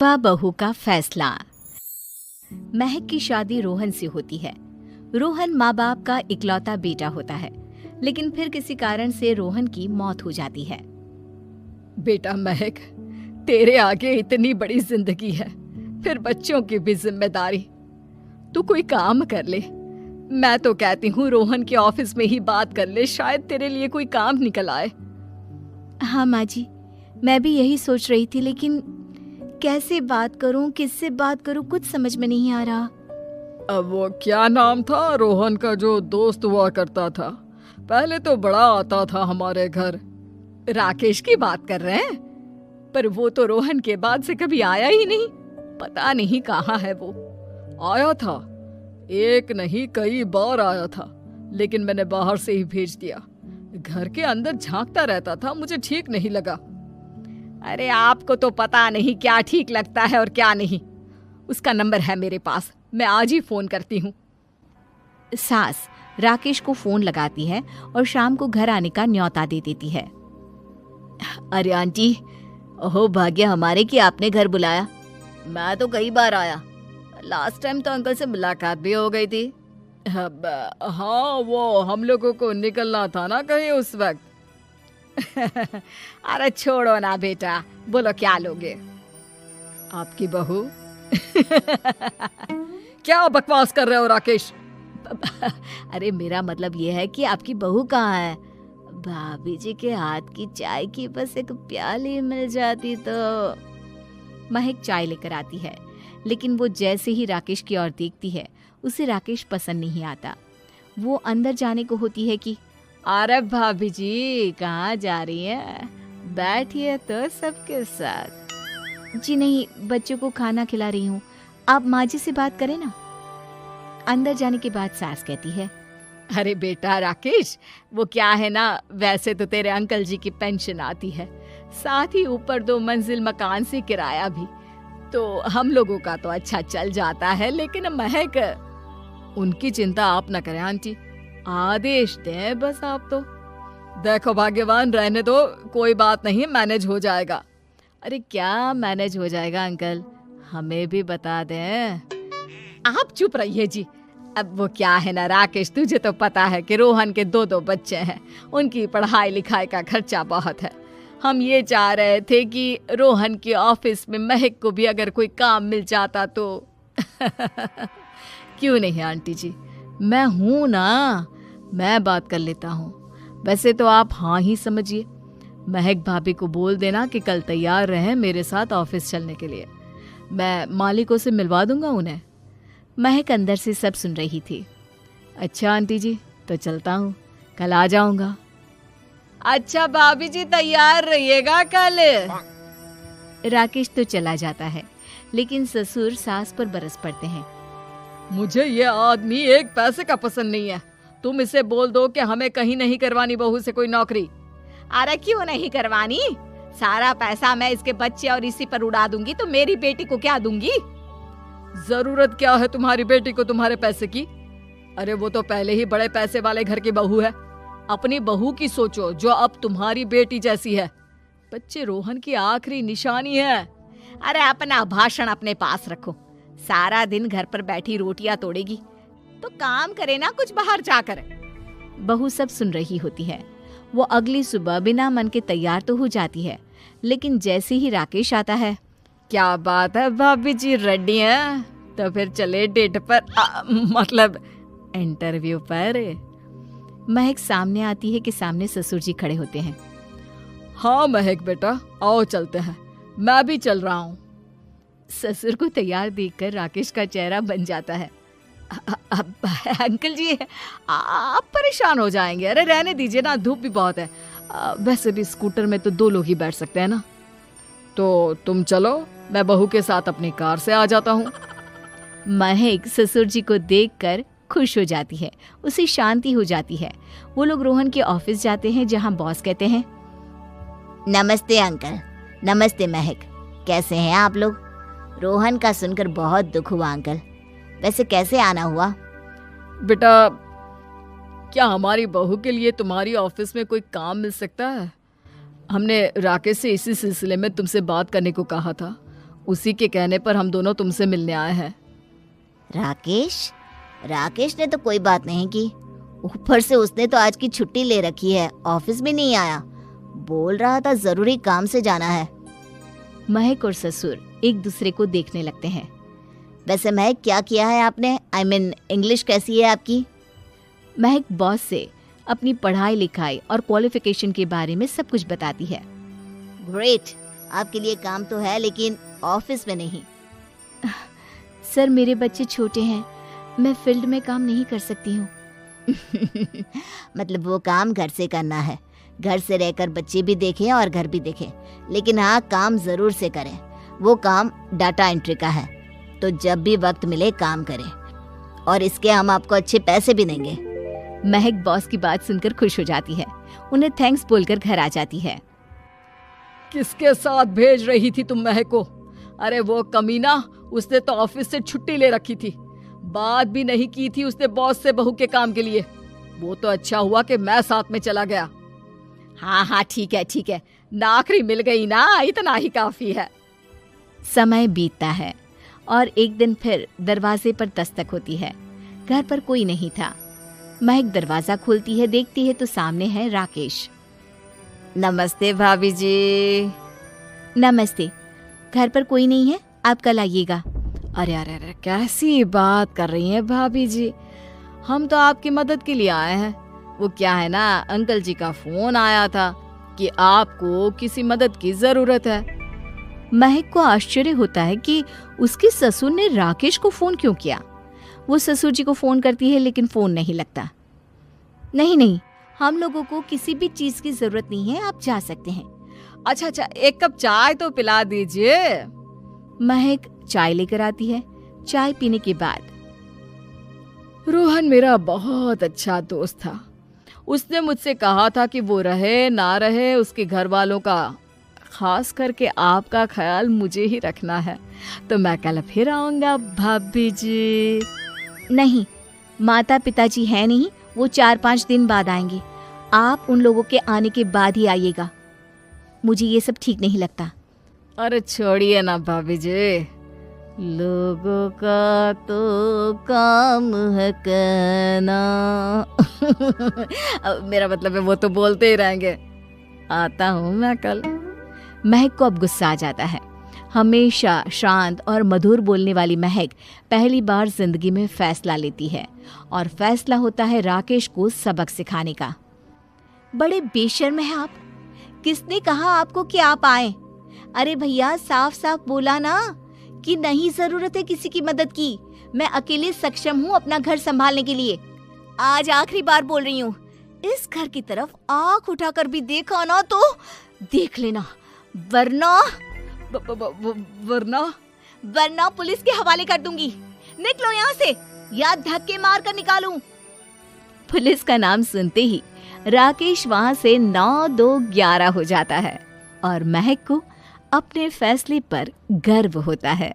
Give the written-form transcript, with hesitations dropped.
बहू का फैसला। महक की शादी रोहन से होती है। रोहन माँ बाप का इकलौता बेटा होता है, लेकिन फिर किसी कारण से रोहन की मौत हो जाती है। बेटा महक, तेरे आगे इतनी बड़ी जिंदगी है, फिर बच्चों की भी जिम्मेदारी। तू कोई काम कर ले। मैं तो कहती हूँ रोहन के ऑफिस में ही बात कर ले, शायद तेरे लिए कोई काम निकल आए। हाँ माँ जी, मैं भी यही सोच रही थी, लेकिन कैसे बात करूं, किससे बात करूं, कुछ समझ में नहीं आ रहा। अब वो क्या नाम था रोहन का जो दोस्त हुआ करता था, पहले तो बड़ा आता था हमारे घर। राकेश की बात कर रहे हैं? पर वो तो रोहन के बाद से कभी आया ही नहीं, पता नहीं कहाँ है वो। आया था, एक नहीं कई बार आया था, लेकिन मैंने बाहर से ही भेज दिया। घर के अंदर झांकता रहता था, मुझे ठीक नहीं लगा। अरे आपको तो पता नहीं क्या ठीक लगता है और क्या नहीं। उसका नंबर है मेरे पास, मैं आज ही फोन करती हूँ। सास राकेश को फोन लगाती है और शाम को घर आने का न्योता दे देती है। अरे आंटी, ओहो भाग्य हमारे कि आपने घर बुलाया। मैं तो कई बार आया, लास्ट टाइम तो अंकल से मुलाकात भी हो गई थी। हाँ, वो हम लोगों को निकलना था ना कहीं उस वक्त। अरे छोड़ो ना बेटा, बोलो क्या लोगे? आपकी बहू। क्या बकवास कर रहे हो राकेश? अरे मेरा मतलब ये है कि आपकी बहू कहाँ है? भाभी जी के हाथ की चाय की बस एक प्याली मिल जाती तो। महक चाय लेकर आती है, लेकिन वो जैसे ही राकेश की ओर देखती है, उसे राकेश पसंद नहीं आता। वो अंदर जाने को होती है कि अरे भाभी जी कहाँ जा रही है? बैठिए तो सबके साथ। जी नहीं, बच्चों को खाना खिला रही हूँ, आप माँ जी से बात करें ना। अंदर जाने के बाद सास कहती है, अरे बेटा राकेश, वो क्या है ना, वैसे तो तेरे अंकल जी की पेंशन आती है, साथ ही ऊपर 2 मंजिल मकान से किराया भी, तो हम लोगों का तो अच्छा चल जाता है। लेकिन महक, उनकी चिंता आप न करें आंटी, आदेश दें बस आप तो। देखो भाग्यवान, रहने दो, कोई बात नहीं, मैनेज हो जाएगा। अरे क्या मैनेज हो जाएगा अंकल, हमें भी बता दें। आप चुप रहिए जी। अब वो क्या है ना राकेश, तुझे तो पता है कि रोहन के 2 बच्चे हैं, उनकी पढ़ाई लिखाई का खर्चा बहुत है। हम ये चाह रहे थे कि रोहन के ऑफिस में महक को भी अगर कोई काम मिल जाता तो। क्यों नहीं आंटी जी, मैं हूं ना, मैं बात कर लेता हूँ। वैसे तो आप हाँ ही समझिए। महक भाभी को बोल देना कि कल तैयार रहें मेरे साथ ऑफिस चलने के लिए, मैं मालिकों से मिलवा दूंगा उन्हें। महक अंदर से सब सुन रही थी। अच्छा आंटी जी, तो चलता हूँ, कल आ जाऊंगा। अच्छा भाभी जी, तैयार रहिएगा कल। राकेश तो चला जाता है, लेकिन ससुर सास पर बरस पड़ते हैं। मुझे ये आदमी एक पैसे का पसंद नहीं है। तुम इसे बोल दो कि हमें कहीं नहीं करवानी बहू से कोई नौकरी। अरे क्यों नहीं करवानी? सारा पैसा मैं इसके बच्चे और इसी पर उड़ा दूंगी, तो मेरी बेटी को क्या दूंगी? जरूरत क्या है तुम्हारी बेटी को तुम्हारे पैसे की? अरे वो तो पहले ही बड़े पैसे वाले घर की बहू है। अपनी बहू की सोचो जो अब तुम्हारी बेटी जैसी है। बच्चे रोहन की आखिरी निशानी है। अरे अपना भाषण अपने पास रखो, सारा दिन घर पर बैठी रोटियां तोड़ेगी, तो काम करे ना कुछ बाहर जाकर। बहू सब सुन रही होती है। वो अगली सुबह बिना मन के तैयार तो हो जाती है, लेकिन जैसे ही राकेश आता है, क्या बात है भाभी जी, रेडी हैं? तो फिर चले डेट पर, मतलब इंटरव्यू पर। महक सामने आती है कि सामने ससुर जी खड़े होते हैं। हाँ महक बेटा, आओ चलते हैं, मैं भी चल रहा हूँ। ससुर को तैयार देखकर राकेश का चेहरा बन जाता है। अंकल जी, आप परेशान हो जाएंगे। अरे रहने दीजिए ना, धूप भी बहुत है। वैसे भी स्कूटर में तो 2 लोग ही बैठ सकते हैं ना। तो तुम चलो, मैं बहू के साथ अपनी कार से आ जाता हूँ। महक ससुर जी को देखकर खुश हो जाती है, उसे शांति हो जाती है। वो लोग रोहन के ऑफिस जाते हैं, जहाँ बॉस कहते हैं, नमस्ते अंकल। नमस्ते महक, कैसे हैं आप लोग? रोहन का सुनकर बहुत दुख हुआ अंकल, वैसे कैसे आना हुआ? बेटा, क्या हमारी बहू के लिए तुम्हारी ऑफिस में कोई काम मिल सकता है? हमने राकेश से इसी सिलसिले में तुमसे बात करने को कहा था। उसी के कहने पर हम दोनों तुमसे मिलने आए हैं। राकेश ने तो कोई बात नहीं की, ऊपर से उसने तो आज की छुट्टी ले रखी है, ऑफिस भी नहीं आया। बोल रहा था जरूरी काम से जाना है। महक और ससुर एक दूसरे को देखने लगते हैं। वैसे महक, क्या किया है आपने? I mean, इंग्लिश कैसी है आपकी? महक बॉस से अपनी पढ़ाई लिखाई और क्वालिफिकेशन के बारे में सब कुछ बताती है। ग्रेट, आपके लिए काम तो है लेकिन ऑफिस में नहीं। सर, मेरे बच्चे छोटे हैं, मैं फील्ड में काम नहीं कर सकती हूँ। मतलब वो काम घर से करना है, घर से रहकर बच्चे भी देखें और घर भी देखें, लेकिन हाँ, काम जरूर से करें। वो काम डाटा एंट्री का है, तो जब भी वक्त मिले काम करें, और इसके हम आपको अच्छे पैसे भी देंगे। महक बॉस की बात सुनकर खुश हो जाती है, उन्हें थैंक्स बोलकर घर आ जाती है। किसके साथ भेज रही थी तुम महक को? अरे वो कमीना, उसने तो ऑफिस से छुट्टी ले रखी थी, बात भी नहीं की थी उसने बॉस से बहू के काम के लिए। वो तो अच्छा हुआ कि मैं साथ में चला गया। हाँ, ठीक है, नौकरी मिल गई ना, इतना ही काफी है। समय बीतता है और एक दिन फिर दरवाजे पर दस्तक होती है। घर पर कोई नहीं था। महक दरवाजा खोलती है, देखती है तो सामने है राकेश। नमस्ते भाभी जी। नमस्ते, घर पर कोई नहीं है, आप कल आइएगा। अरे, कैसी बात कर रही हैं भाभी जी, हम तो आपकी मदद के लिए आए हैं। वो क्या है ना, अंकल जी का फोन आया था कि आपको किसी मदद की जरूरत है। महक को आश्चर्य होता है कि उसके ससुर ने राकेश को फोन क्यों किया। वो ससुर जी को फोन करती है लेकिन फोन नहीं लगता। नहीं, हम लोगों को किसी भी चीज की जरूरत नहीं है, आप जा सकते हैं। अच्छा, एक कप चाय तो पिला दीजिए। महक चाय लेकर आती है। चाय पीने के बाद, रोहन मेरा बहुत अच्छा दोस्त था। उसने मुझसे कहा था कि वो रहे ना रहे, उसके घर वालों का, खास करके आपका ख्याल मुझे ही रखना है। तो मैं कल फिर आऊंगा भाभी जी। नहीं, माता पिताजी है नहीं, वो 4-5 दिन बाद आएंगे। आप उन लोगों के आने के बाद ही आइएगा। मुझे ये सब ठीक नहीं लगता। अरे छोड़िए ना भाभी जी, लोगों का तो काम है कहना। मेरा मतलब है वो तो बोलते ही रहेंगे। आता हूँ मैं कल। महक को अब गुस्सा आ जाता है। हमेशा शांत और मधुर बोलने वाली महक पहली बार जिंदगी में फैसला लेती है, और फैसला होता है राकेश को सबक सिखाने का। बड़े बेशर्म हैं आप। किसने कहा आपको कि आप आए? अरे भैया, साफ साफ बोला ना कि नहीं जरूरत है किसी की मदद की। मैं अकेले सक्षम हूँ अपना घर संभालने के लिए। आज आखिरी बार बोल रही हूँ, इस घर की तरफ आंख उठाकर भी देखा ना तो देख लेना, वरना पुलिस के हवाले कर दूंगी। निकलो यहाँ से, या धक्के मार कर निकालूं। पुलिस का नाम सुनते ही राकेश वहां से 9-2-11 हो जाता है, और महक को अपने फैसले पर गर्व होता है।